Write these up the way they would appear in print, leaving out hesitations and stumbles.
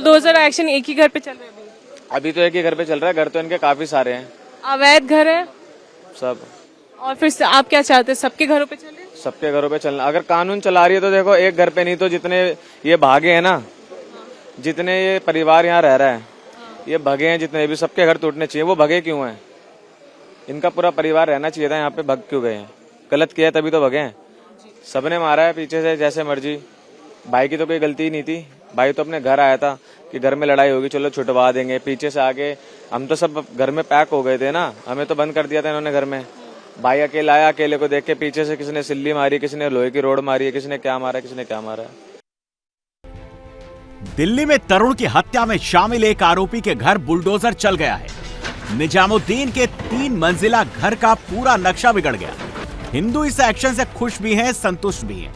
Bulldozer action एक ही घर पे चल रहा है अभी तो एक ही घर पे चल रहा है, घर तो इनके काफी सारे हैं, अवैध घर है। सब और फिर से आप क्या चाहते हैं, सबके घरों पे चले? सबके घरों पे चलना। अगर कानून चला रही है तो देखो, एक घर पे नहीं तो जितने ये भागे हैं ना, जितने ये परिवार यहाँ रह रहा है, ये भगे हैं जितने भी, सबके घर टूटने चाहिए। वो भगे क्यों हैं? इनका पूरा परिवार रहना चाहिए था, यहाँ पे भग क्यों गए हैं? गलत किया तभी तो भगे हैं। सबने मारा है पीछे से जैसे मर्जी, भाई की तो कोई गलती ही नहीं थी। भाई तो अपने घर आया था कि घर में लड़ाई होगी, चलो छुटवा देंगे। पीछे से आगे हम तो सब घर में पैक हो गए थे ना, हमें तो बंद कर दिया था इन्होंने घर में। भाई अकेला आया, अकेले को देख के पीछे से किसी ने सिल्ली मारी, किसी ने लोहे की रोड मारी है, किसी ने क्या मारा, किसी ने क्या मारा। दिल्ली में तरुण की हत्या में शामिल एक आरोपी के घर बुलडोजर चल गया है। निजामुद्दीन के 3 मंजिला घर का पूरा नक्शा बिगड़ गया। हिंदू इस एक्शन से खुश भी हैं, संतुष्ट भी हैं,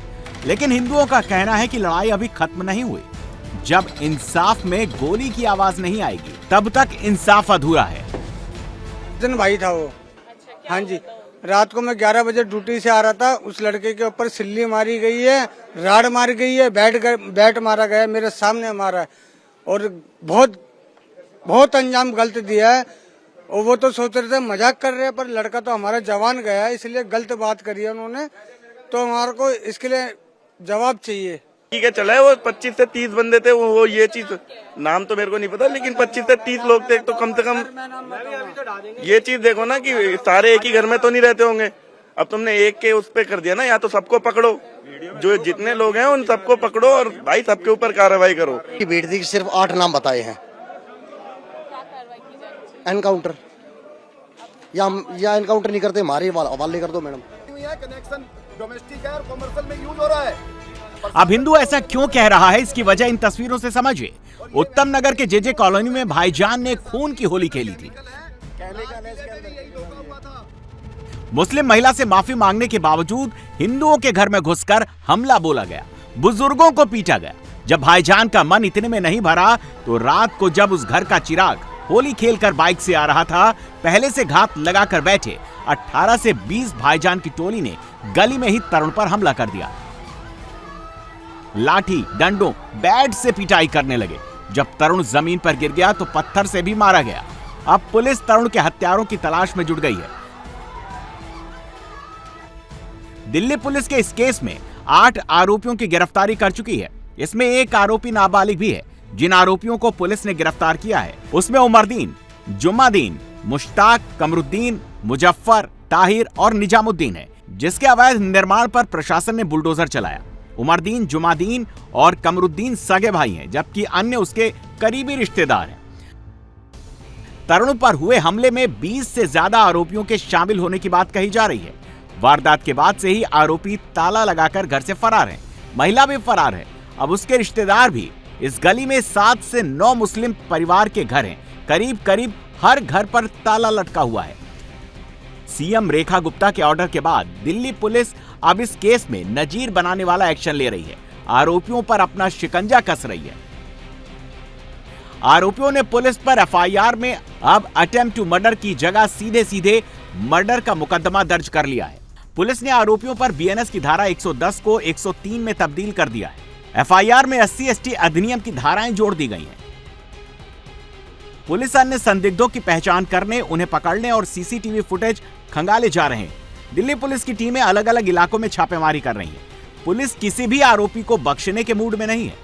लेकिन हिंदुओं का कहना है कि लड़ाई अभी खत्म नहीं हुई। जब इंसाफ में गोली की आवाज नहीं आएगी तब तक इंसाफ अधूरा है। दिन भाई था वो। हाँ जी, रात को मैं 11 बजे ड्यूटी से आ रहा था, उस लड़के के ऊपर सिल्ली मारी गई है, राड मार गई है, बैट मारा गया, मेरे सामने मारा है और बहुत अंजाम गलत दिया है। और वो तो सोच रहे थे मजाक कर रहे हैं, पर लड़का तो हमारा जवान गया है, इसलिए गलत बात करी है उन्होंने, तो हमारे को इसके लिए जवाब चाहिए। ठीक है, चला है। वो 25 से 30 बंदे थे, वो ये चीज नाम तो मेरे को नहीं पता, लेकिन 25 से 30 लोग थे, तो कम से कम ये चीज देखो ना कि सारे एक ही घर में तो नहीं रहते होंगे। अब तुमने एक के उस पे कर दिया ना, या तो सबको पकड़ो, जो जितने लोग हैं उन सबको पकड़ो और भाई सबके ऊपर कार्रवाई करो। बेटी के सिर्फ 8 नाम बताए हैं। एनकाउंटर या एनकाउंटर नहीं करते, हमारे हवाले कर दो मैडम। कनेक्शन डोमेस्टिक है और कमर्शियल में यूज हो रहा है। अब हिंदू ऐसा क्यों कह रहा है, इसकी वजह इन तस्वीरों से समझिए। उत्तम नगर के जेजे कॉलोनी में भाईजान ने खून की होली खेली थी। मुस्लिम महिला से माफी मांगने के बावजूद हिंदुओं के घर में घुसकर हमला बोला गया, बुजुर्गों को पीटा गया। जब भाईजान का मन इतने में नहीं भरा तो रात को जब उस घर का चिराग होली खेलकर बाइक से आ रहा था, पहले से घात लगाकर बैठे 18 से 20 भाईजान की टोली ने गली में ही तरुण पर हमला कर दिया। लाठी, डंडों, बैट से पिटाई करने लगे। जब तरुण जमीन पर गिर गया तो पत्थर से भी मारा गया। अब पुलिस तरुण के हत्यारों की तलाश में जुट गई है। दिल्ली पुलिस के इस केस में 8 आरोपियों की गिरफ्तारी कर चुकी है। इसमें एक आरोपी नाबालिग भी है। जिन आरोपियों को पुलिस ने गिरफ्तार किया है उसमें उमरदीन, जुम्मादीन, मुश्ताक, कमरुद्दीन, मुजफ्फर, ताहिर और निजामुद्दीन है, जिसके अवैध निर्माण पर प्रशासन ने बुलडोजर चलाया। उमरदीन, जुम्मादीन और कमरुद्दीन सगे भाई हैं, जबकि अन्य उसके करीबी रिश्तेदार हैं। तरुण पर हुए हमले में 20 से ज्यादा आरोपियों के शामिल होने की बात कही जा रही है। वारदात के बाद से ही आरोपी ताला लगाकर घर से फरार हैं। महिला भी फरार है। अब उसके रिश्तेदार भी। इस गली में 7 से 9 मुस्लिम परिवार के घर हैं। करीब करीब हर घर पर ताला लटका हुआ है। सीएम रेखा गुप्ता के ऑर्डर के बाद दिल्ली पुलिस अब इस केस में नजीर बनाने वाला एक्शन ले रही है। आरोपियों पर अपना शिकंजा कस रही है। आरोपियों ने पुलिस पर एफआईआर में अब अटेम्प्ट टू मर्डर की जगह सीधे सीधे मर्डर का मुकदमा दर्ज कर लिया है। पुलिस ने आरोपियों पर बीएनएस की धारा 110 को 103 में तब्दील कर दिया है। एफआईआर में SC/ST अधिनियम की धाराएं जोड़ दी गई हैं। पुलिस अन्य संदिग्धों की पहचान करने, उन्हें पकड़ने और सीसीटीवी फुटेज खंगाले जा रहे हैं। दिल्ली पुलिस की टीमें अलग अलग इलाकों में छापेमारी कर रही हैं। पुलिस किसी भी आरोपी को बख्शने के मूड में नहीं है।